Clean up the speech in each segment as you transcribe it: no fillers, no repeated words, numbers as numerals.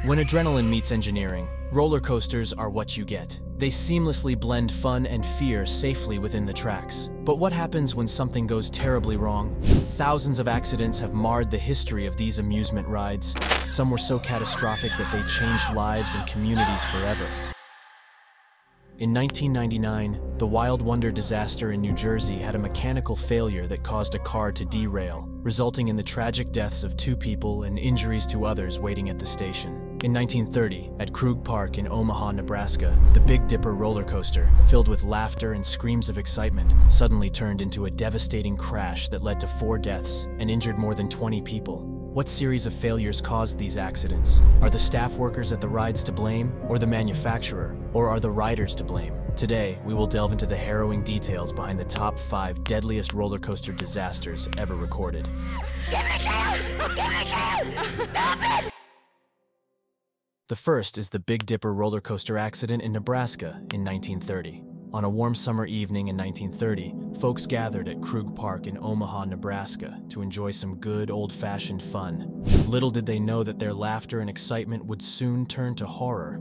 When adrenaline meets engineering, roller coasters are what you get. They seamlessly blend fun and fear safely within the tracks. But what happens when something goes terribly wrong? Thousands of accidents have marred the history of these amusement rides. Some were so catastrophic that they changed lives and communities forever. In 1999, the Wild Wonder disaster in New Jersey had a mechanical failure that caused a car to derail, resulting in the tragic deaths of 2 people and injuries to others waiting at the station. In 1930, at Krug Park in Omaha, Nebraska, the Big Dipper roller coaster, filled with laughter and screams of excitement, suddenly turned into a devastating crash that led to 4 deaths and injured more than 20 people. What series of failures caused these accidents? Are the staff workers at the rides to blame, or the manufacturer, or are the riders to blame? Today, we will delve into the harrowing details behind the top 5 deadliest roller coaster disasters ever recorded. Stop it! The first is the Big Dipper roller coaster accident in Nebraska in 1930. On a warm summer evening in 1930, folks gathered at Krug Park in Omaha, Nebraska to enjoy some good old-fashioned fun. Little did they know that their laughter and excitement would soon turn to horror.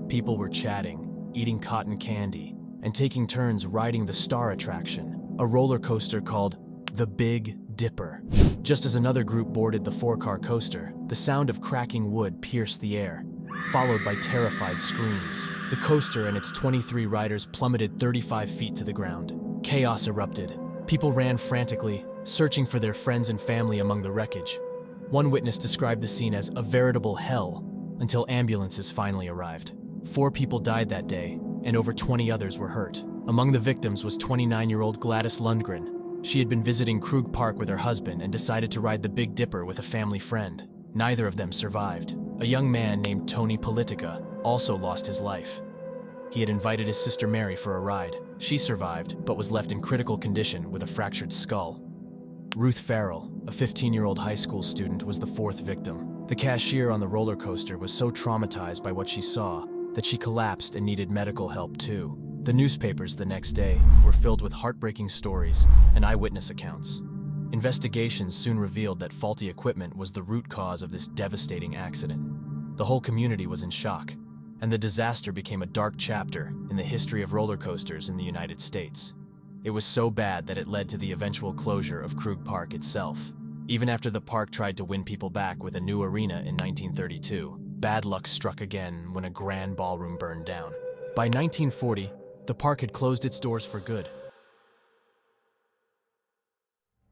People were chatting, eating cotton candy, and taking turns riding the star attraction, a roller coaster called the Big Dipper. Just as another group boarded the 4-car coaster, the sound of cracking wood pierced the air, followed by terrified screams. The coaster and its 23 riders plummeted 35 feet to the ground. Chaos erupted. People ran frantically, searching for their friends and family among the wreckage. One witness described the scene as a veritable hell until ambulances finally arrived. 4 people died that day, and over 20 others were hurt. Among the victims was 29-year-old Gladys Lundgren. She had been visiting Krug Park with her husband and decided to ride the Big Dipper with a family friend. Neither of them survived. A young man named Tony Politica also lost his life. He had invited his sister Mary for a ride. She survived, but was left in critical condition with a fractured skull. Ruth Farrell, a 15-year-old high school student, was the 4th victim. The cashier on the roller coaster was so traumatized by what she saw that she collapsed and needed medical help too. The newspapers the next day were filled with heartbreaking stories and eyewitness accounts. Investigations soon revealed that faulty equipment was the root cause of this devastating accident. The whole community was in shock, and the disaster became a dark chapter in the history of roller coasters in the United States. It was so bad that it led to the eventual closure of Krug Park itself. Even after the park tried to win people back with a new arena in 1932, bad luck struck again when a grand ballroom burned down. By 1940, the park had closed its doors for good.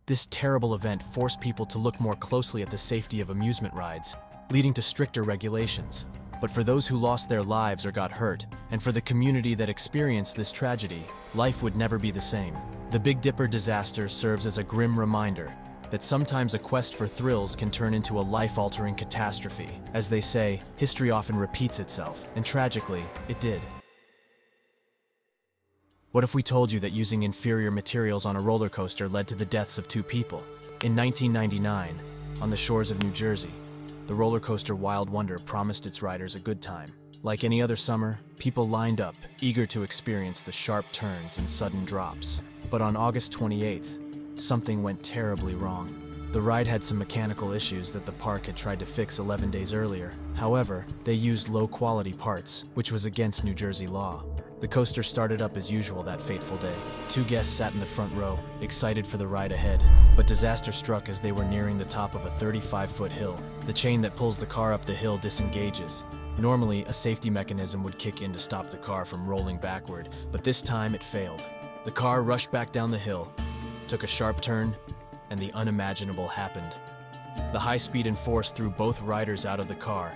This terrible event forced people to look more closely at the safety of amusement rides, leading to stricter regulations. But for those who lost their lives or got hurt, and for the community that experienced this tragedy, life would never be the same. The Big Dipper disaster serves as a grim reminder that sometimes a quest for thrills can turn into a life-altering catastrophe. As they say, history often repeats itself, and tragically, it did. What if we told you that using inferior materials on a roller coaster led to the deaths of 2 people? In 1999, on the shores of New Jersey, the roller coaster Wild Wonder promised its riders a good time. Like any other summer, people lined up, eager to experience the sharp turns and sudden drops. But on August 28th, something went terribly wrong. The ride had some mechanical issues that the park had tried to fix 11 days earlier. However, they used low-quality parts, which was against New Jersey law. The coaster started up as usual that fateful day. 2 guests sat in the front row, excited for the ride ahead. But disaster struck as they were nearing the top of a 35-foot hill. The chain that pulls the car up the hill disengages. Normally, a safety mechanism would kick in to stop the car from rolling backward, but this time it failed. The car rushed back down the hill, took a sharp turn, and the unimaginable happened. The high speed and force threw both riders out of the car,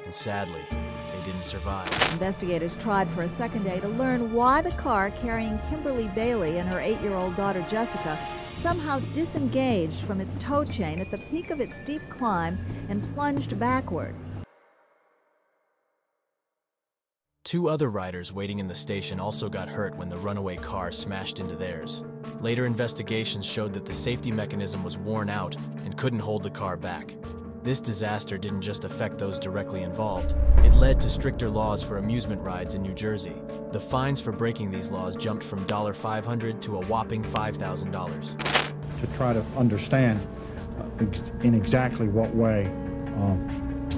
and sadly, they didn't survive. Investigators tried for a second day to learn why the car carrying Kimberly Bailey and her 8-year-old daughter Jessica somehow disengaged from its tow chain at the peak of its steep climb and plunged backward. 2 other riders waiting in the station also got hurt when the runaway car smashed into theirs. Later investigations showed that the safety mechanism was worn out and couldn't hold the car back. This disaster didn't just affect those directly involved. It led to stricter laws for amusement rides in New Jersey. The fines for breaking these laws jumped from $500 to a whopping $5,000. To try to understand in exactly what way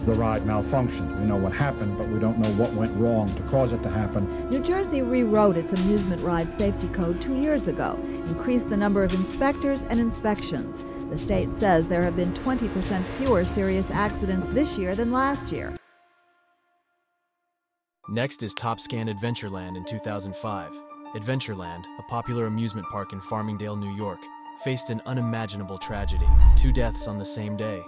the ride malfunctioned. We know what happened, but we don't know what went wrong to cause it to happen. New Jersey rewrote its amusement ride safety code 2 years ago, increased the number of inspectors and inspections. The state says there have been 20% fewer serious accidents this year than last year. Next is Topscan Adventureland in 2005. Adventureland, a popular amusement park in Farmingdale, New York, faced an unimaginable tragedy. 2 deaths on the same day.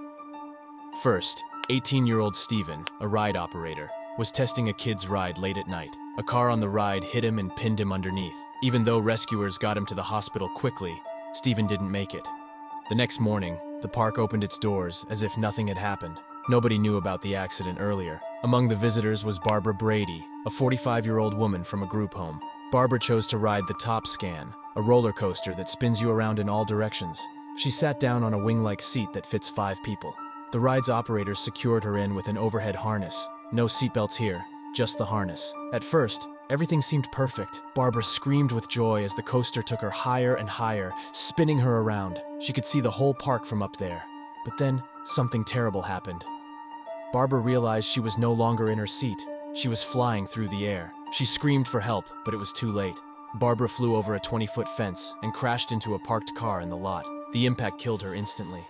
First, 18-year-old Steven, a ride operator, was testing a kid's ride late at night. A car on the ride hit him and pinned him underneath. Even though rescuers got him to the hospital quickly, Steven didn't make it. The next morning, the park opened its doors as if nothing had happened. Nobody knew about the accident earlier. Among the visitors was Barbara Brady, a 45-year-old woman from a group home. Barbara chose to ride the Topscan, a roller coaster that spins you around in all directions. She sat down on a wing-like seat that fits 5 people. The ride's operators secured her in with an overhead harness. No seatbelts here, just the harness. At first, everything seemed perfect. Barbara screamed with joy as the coaster took her higher and higher, spinning her around. She could see the whole park from up there. But then, something terrible happened. Barbara realized she was no longer in her seat. She was flying through the air. She screamed for help, but it was too late. Barbara flew over a 20-foot fence and crashed into a parked car in the lot. The impact killed her instantly.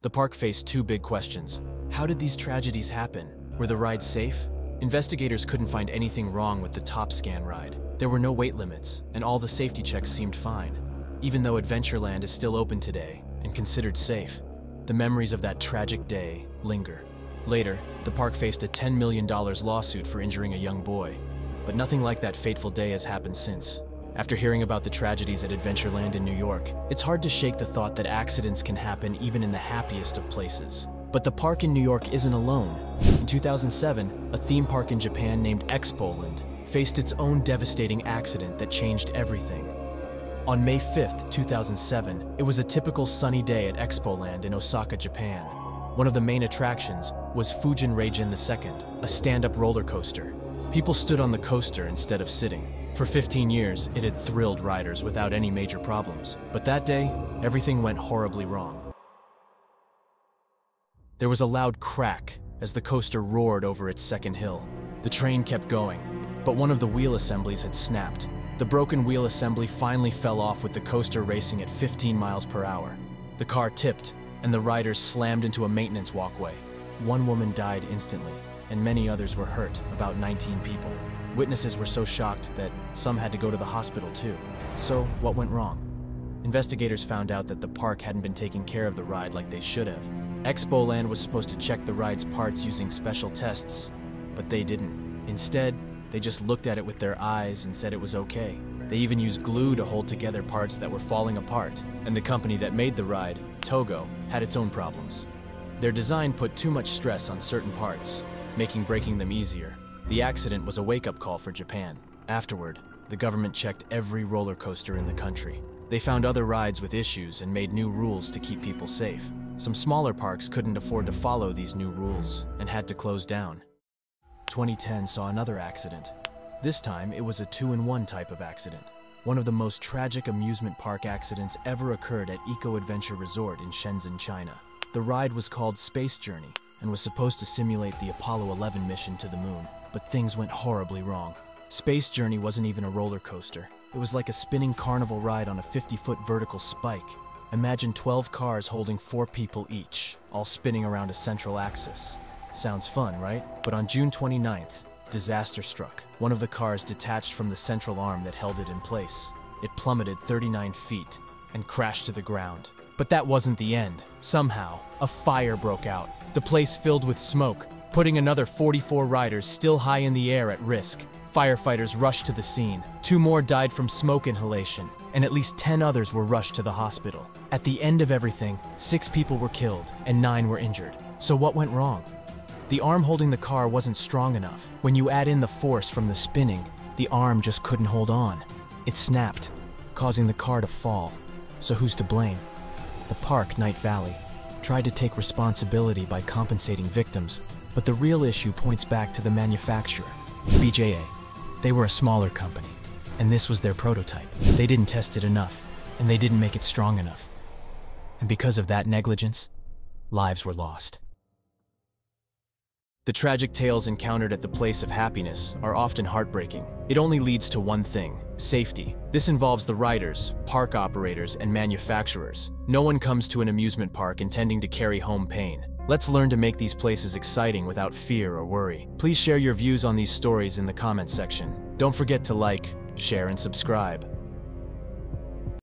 The park faced 2 big questions. How did these tragedies happen? Were the rides safe? Investigators couldn't find anything wrong with the Topscan ride. There were no weight limits, and all the safety checks seemed fine. Even though Adventureland is still open today and considered safe, the memories of that tragic day linger. Later, the park faced a $10 million lawsuit for injuring a young boy. But nothing like that fateful day has happened since. After hearing about the tragedies at Adventureland in New York, it's hard to shake the thought that accidents can happen even in the happiest of places. But the park in New York isn't alone. In 2007, a theme park in Japan named Expoland faced its own devastating accident that changed everything. On May 5th, 2007, it was a typical sunny day at Expoland in Osaka, Japan. One of the main attractions was Fujin Reijin II, a stand-up roller coaster. People stood on the coaster instead of sitting. For 15 years, it had thrilled riders without any major problems. But that day, everything went horribly wrong. There was a loud crack as the coaster roared over its second hill. The train kept going, but one of the wheel assemblies had snapped. The broken wheel assembly finally fell off with the coaster racing at 15 miles per hour. The car tipped, and the riders slammed into a maintenance walkway. 1 woman died instantly, and many others were hurt, about 19 people. Witnesses were so shocked that some had to go to the hospital too. So, what went wrong? Investigators found out that the park hadn't been taking care of the ride like they should have. Expoland was supposed to check the ride's parts using special tests, but they didn't. Instead, they just looked at it with their eyes and said it was okay. They even used glue to hold together parts that were falling apart, and the company that made the ride, Togo, had its own problems. Their design put too much stress on certain parts, making breaking them easier. The accident was a wake-up call for Japan. Afterward, the government checked every roller coaster in the country. They found other rides with issues and made new rules to keep people safe. Some smaller parks couldn't afford to follow these new rules and had to close down. 2010 saw another accident. This time, it was a 2-in-1 type of accident. One of the most tragic amusement park accidents ever occurred at Eco Adventure Resort in Shenzhen, China. The ride was called Space Journey and was supposed to simulate the Apollo 11 mission to the moon, but things went horribly wrong. Space Journey wasn't even a roller coaster. It was like a spinning carnival ride on a 50-foot vertical spike. Imagine 12 cars holding 4 people each, all spinning around a central axis. Sounds fun, right? But on June 29th, disaster struck. One of the cars detached from the central arm that held it in place. It plummeted 39 feet and crashed to the ground. But that wasn't the end. Somehow, a fire broke out. The place filled with smoke, putting another 44 riders still high in the air at risk. Firefighters rushed to the scene. 2 more died from smoke inhalation, and at least 10 others were rushed to the hospital. At the end of everything, 6 people were killed and 9 were injured. So what went wrong? The arm holding the car wasn't strong enough. When you add in the force from the spinning, the arm just couldn't hold on. It snapped, causing the car to fall. So who's to blame? The park, Night Valley, tried to take responsibility by compensating victims, but the real issue points back to the manufacturer, BJA. They were a smaller company, and this was their prototype. They didn't test it enough, and they didn't make it strong enough. And because of that negligence, lives were lost. The tragic tales encountered at the place of happiness are often heartbreaking. It only leads to one thing: safety. This involves the riders, park operators, and manufacturers. No one comes to an amusement park intending to carry home pain. Let's learn to make these places exciting without fear or worry. Please share your views on these stories in the comments section. Don't forget to like, share, and subscribe.